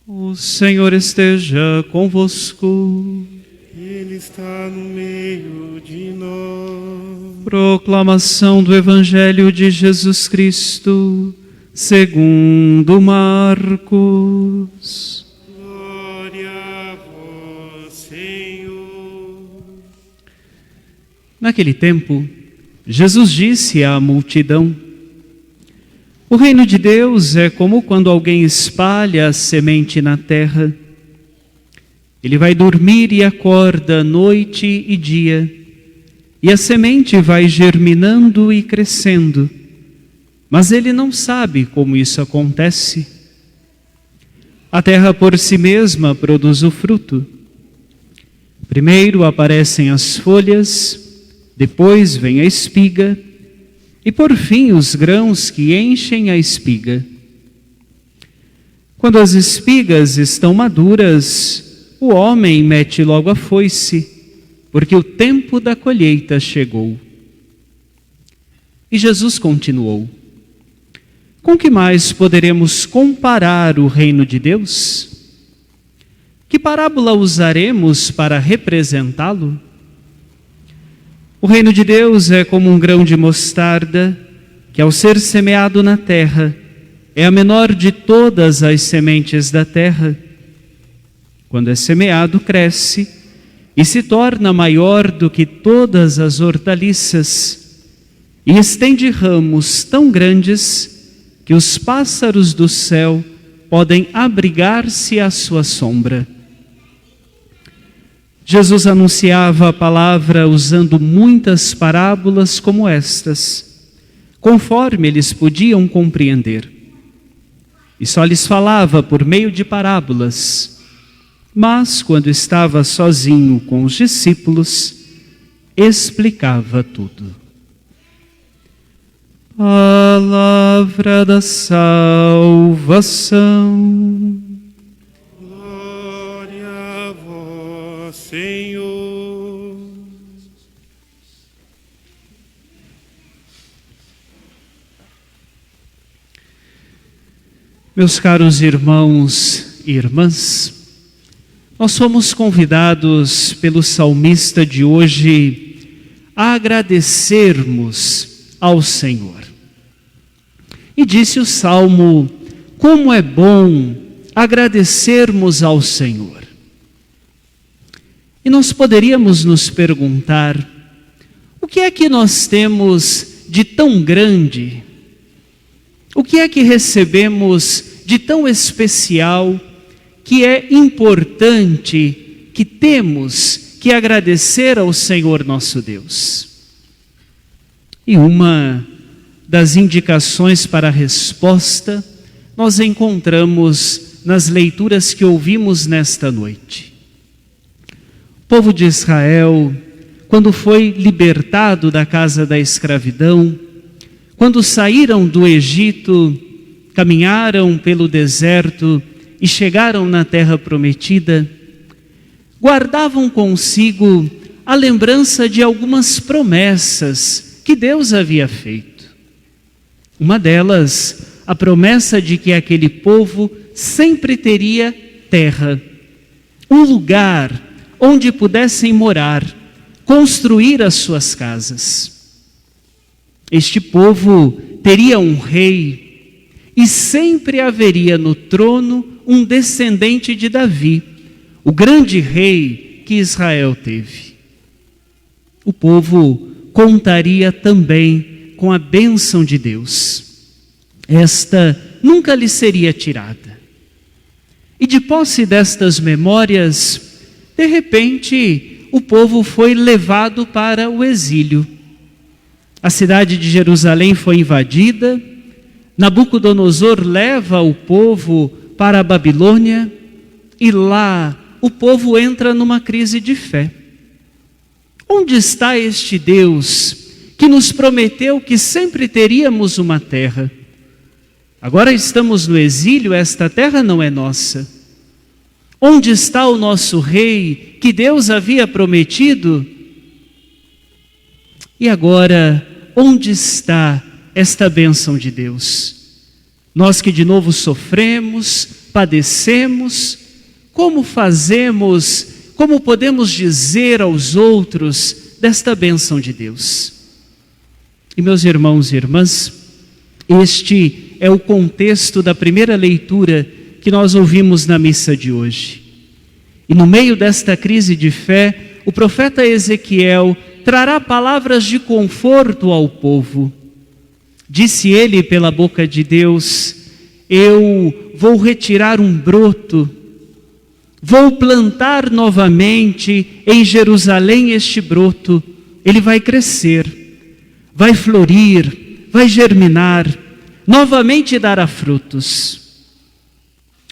O Senhor esteja convosco. Ele está no meio de nós. Proclamação do Evangelho de Jesus Cristo, segundo Marcos. Glória a vós, Senhor. Naquele tempo, Jesus disse à multidão: o reino de Deus é como quando alguém espalha a semente na terra. Ele vai dormir e acorda noite e dia, e a semente vai germinando e crescendo, mas ele não sabe como isso acontece. A terra por si mesma produz o fruto. Primeiro aparecem as folhas, depois vem a espiga, e por fim os grãos que enchem a espiga. Quando as espigas estão maduras, o homem mete logo a foice, porque o tempo da colheita chegou. E Jesus continuou: com que mais poderemos comparar o reino de Deus? Que parábola usaremos para representá-lo? O reino de Deus é como um grão de mostarda, que ao ser semeado na terra, é a menor de todas as sementes da terra. Quando é semeado, cresce e se torna maior do que todas as hortaliças, e estende ramos tão grandes que os pássaros do céu podem abrigar-se à sua sombra. Jesus anunciava a palavra usando muitas parábolas como estas, conforme eles podiam compreender. E só lhes falava por meio de parábolas, mas quando estava sozinho com os discípulos, explicava tudo. Palavra da salvação. Senhor. Meus caros irmãos e irmãs, nós somos convidados pelo salmista de hoje a agradecermos ao Senhor. E disse o Salmo: como é bom agradecermos ao Senhor. E nós poderíamos nos perguntar: o que é que nós temos de tão grande? O que é que recebemos de tão especial, que é importante, que temos que agradecer ao Senhor nosso Deus? E uma das indicações para a resposta nós encontramos nas leituras que ouvimos nesta noite. O povo de Israel, quando foi libertado da casa da escravidão, quando saíram do Egito, caminharam pelo deserto e chegaram na terra prometida, guardavam consigo a lembrança de algumas promessas que Deus havia feito. Uma delas, a promessa de que aquele povo sempre teria terra, um lugar onde pudessem morar, construir as suas casas. Este povo teria um rei e sempre haveria no trono um descendente de Davi, o grande rei que Israel teve. O povo contaria também com a bênção de Deus. Esta nunca lhe seria tirada. E de posse destas memórias, de repente, o povo foi levado para o exílio. A cidade de Jerusalém foi invadida, Nabucodonosor leva o povo para a Babilônia, e lá o povo entra numa crise de fé. Onde está este Deus que nos prometeu que sempre teríamos uma terra? Agora estamos no exílio, esta terra não é nossa. Onde está o nosso rei que Deus havia prometido? E agora, onde está esta bênção de Deus? Nós que de novo sofremos, padecemos, como podemos dizer aos outros desta bênção de Deus? E meus irmãos e irmãs, este é o contexto da primeira leitura que nós ouvimos na missa de hoje. E no meio desta crise de fé, o profeta Ezequiel trará palavras de conforto ao povo. Disse ele pela boca de Deus: eu vou retirar um broto, vou plantar novamente em Jerusalém este broto, ele vai crescer, vai florir, vai germinar, novamente dará frutos.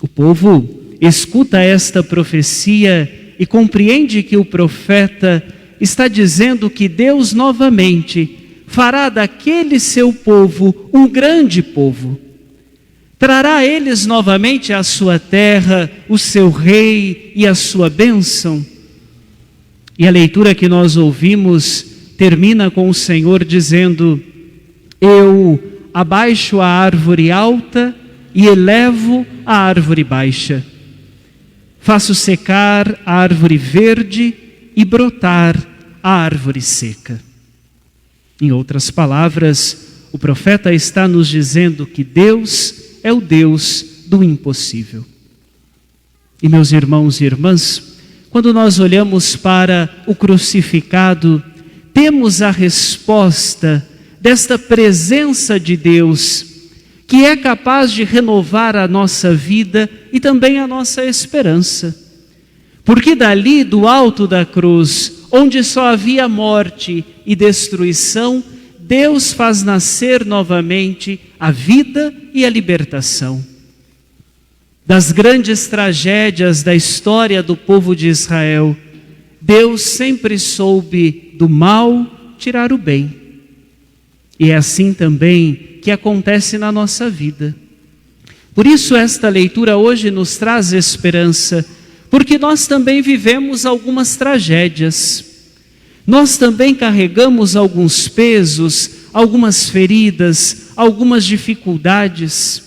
O povo escuta esta profecia e compreende que o profeta está dizendo que Deus novamente fará daquele seu povo um grande povo. Trará a eles novamente a sua terra, o seu rei e a sua bênção. E a leitura que nós ouvimos termina com o Senhor dizendo: eu abaixo a árvore alta e elevo a árvore baixa. Faço secar a árvore verde e brotar a árvore seca. Em outras palavras, o profeta está nos dizendo que Deus é o Deus do impossível. E meus irmãos e irmãs, quando nós olhamos para o crucificado, temos a resposta desta presença de Deus, que é capaz de renovar a nossa vida e também a nossa esperança. Porque dali, do alto da cruz, onde só havia morte e destruição, Deus faz nascer novamente a vida e a libertação. Das grandes tragédias da história do povo de Israel, Deus sempre soube do mal tirar o bem. E é assim também que acontece na nossa vida. Por isso esta leitura hoje nos traz esperança, porque nós também vivemos algumas tragédias. Nós também carregamos alguns pesos, algumas feridas, algumas dificuldades.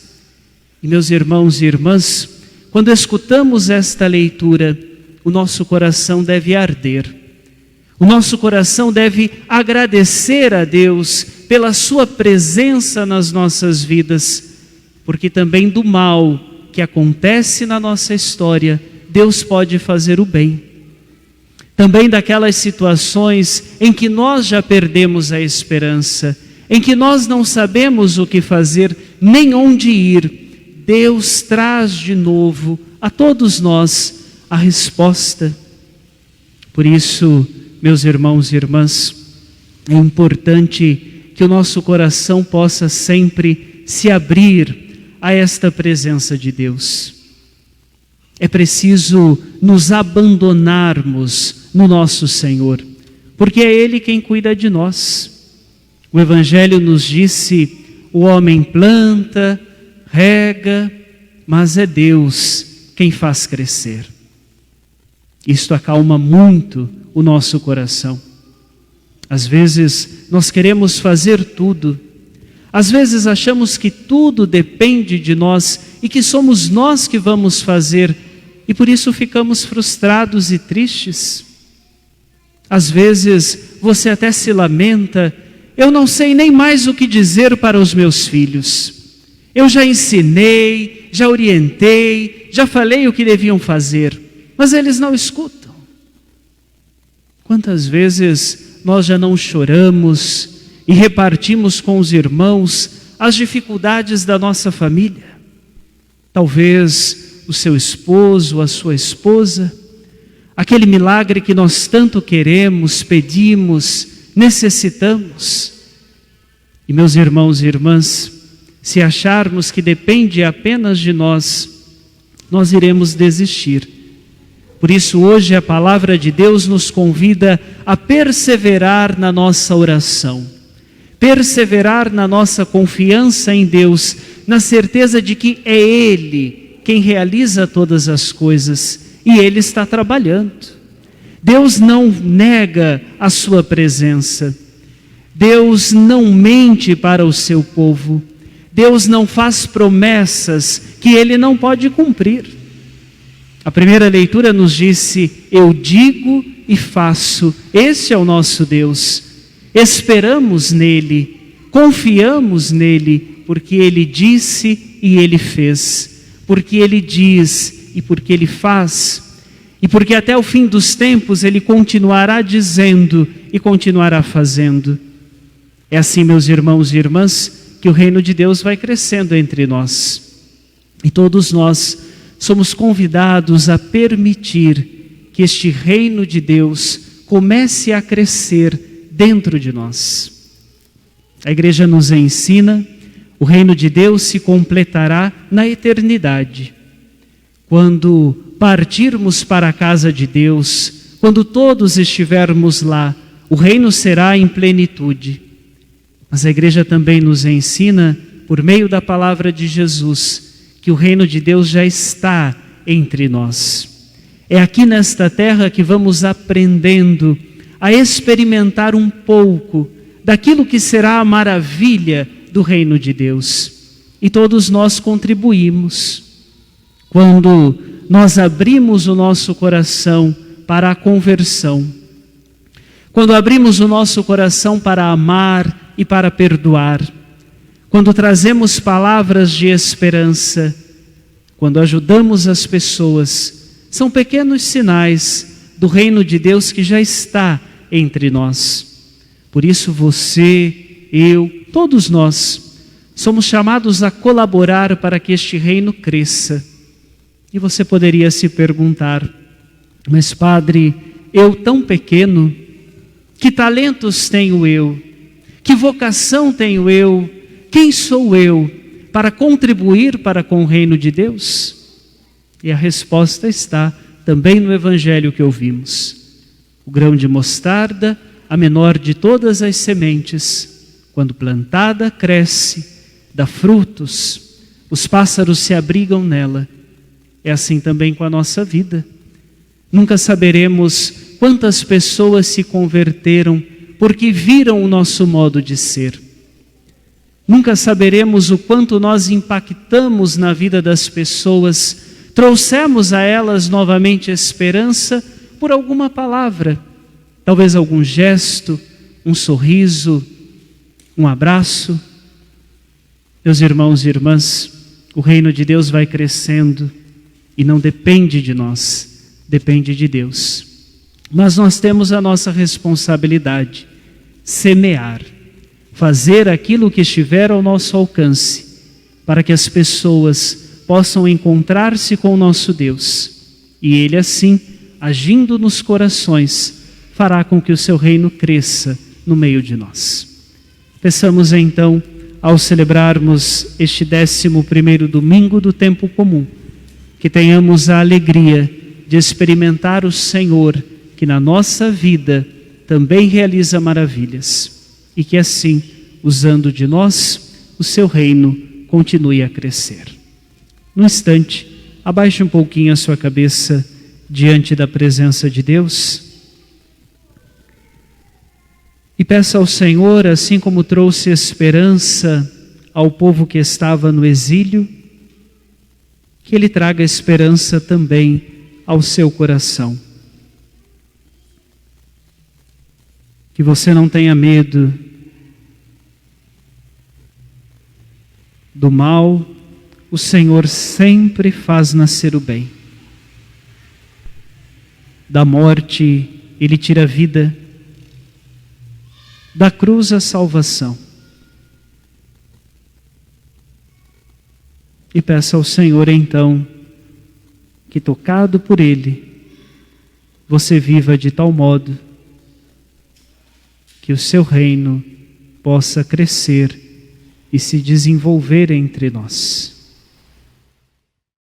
E meus irmãos e irmãs, quando escutamos esta leitura, o nosso coração deve arder. O nosso coração deve agradecer a Deus pela sua presença nas nossas vidas, porque também do mal que acontece na nossa história, Deus pode fazer o bem. Também daquelas situações em que nós já perdemos a esperança, em que nós não sabemos o que fazer, nem onde ir, Deus traz de novo a todos nós a resposta. Por isso, meus irmãos e irmãs, é importante que o nosso coração possa sempre se abrir a esta presença de Deus. É preciso nos abandonarmos no nosso Senhor, porque é Ele quem cuida de nós. O Evangelho nos disse: o homem planta, rega, mas é Deus quem faz crescer. Isto acalma muito o nosso coração. Às vezes nós queremos fazer tudo. Às vezes achamos que tudo depende de nós e que somos nós que vamos fazer, e por isso ficamos frustrados e tristes. Às vezes você até se lamenta: eu não sei nem mais o que dizer para os meus filhos. Eu já ensinei, já orientei, já falei o que deviam fazer, mas eles não escutam. Quantas vezes nós já não choramos e repartimos com os irmãos as dificuldades da nossa família? Talvez o seu esposo, a sua esposa, aquele milagre que nós tanto queremos, pedimos, necessitamos. E meus irmãos e irmãs, se acharmos que depende apenas de nós, nós iremos desistir. Por isso hoje a palavra de Deus nos convida a perseverar na nossa oração, perseverar na nossa confiança em Deus, na certeza de que é Ele quem realiza todas as coisas e Ele está trabalhando. Deus não nega a sua presença, Deus não mente para o seu povo, Deus não faz promessas que Ele não pode cumprir. A primeira leitura nos disse: eu digo e faço. Esse é o nosso Deus. Esperamos nele, confiamos nele, porque Ele disse e Ele fez. Porque Ele diz e porque Ele faz. E porque até o fim dos tempos Ele continuará dizendo e continuará fazendo. É assim, meus irmãos e irmãs, que o reino de Deus vai crescendo entre nós. E todos nós somos convidados a permitir que este reino de Deus comece a crescer dentro de nós. A igreja nos ensina: o reino de Deus se completará na eternidade. Quando partirmos para a casa de Deus, quando todos estivermos lá, o reino será em plenitude. Mas a igreja também nos ensina, por meio da palavra de Jesus, que o reino de Deus já está entre nós. É aqui nesta terra que vamos aprendendo a experimentar um pouco daquilo que será a maravilha do reino de Deus. E todos nós contribuímos. Quando nós abrimos o nosso coração para a conversão, quando abrimos o nosso coração para amar e para perdoar, quando trazemos palavras de esperança, quando ajudamos as pessoas, são pequenos sinais do reino de Deus que já está entre nós. Por isso você, eu, todos nós, somos chamados a colaborar para que este reino cresça. E você poderia se perguntar: mas padre, eu tão pequeno, que talentos tenho eu? Que vocação tenho eu? Quem sou eu para contribuir para com o reino de Deus? E a resposta está também no evangelho que ouvimos. O grão de mostarda, a menor de todas as sementes, quando plantada, cresce, dá frutos, os pássaros se abrigam nela. É assim também com a nossa vida. Nunca saberemos quantas pessoas se converteram porque viram o nosso modo de ser. Nunca saberemos o quanto nós impactamos na vida das pessoas, trouxemos a elas novamente esperança por alguma palavra, talvez algum gesto, um sorriso, um abraço. Meus irmãos e irmãs, o reino de Deus vai crescendo e não depende de nós, depende de Deus. Mas nós temos a nossa responsabilidade: semear, fazer aquilo que estiver ao nosso alcance, para que as pessoas possam encontrar-se com o nosso Deus. E Ele assim, agindo nos corações, fará com que o seu reino cresça no meio de nós. Peçamos então, ao celebrarmos este 11º domingo do tempo comum, que tenhamos a alegria de experimentar o Senhor, que na nossa vida também realiza maravilhas, e que assim, usando de nós, o seu reino continue a crescer. Num instante, abaixe um pouquinho a sua cabeça diante da presença de Deus e peça ao Senhor, assim como trouxe esperança ao povo que estava no exílio, que Ele traga esperança também ao seu coração. Que você não tenha medo do mal, o Senhor sempre faz nascer o bem. Da morte, Ele tira a vida, da cruz a salvação. E peça ao Senhor então, que tocado por Ele, você viva de tal modo que o seu reino possa crescer e se desenvolver entre nós.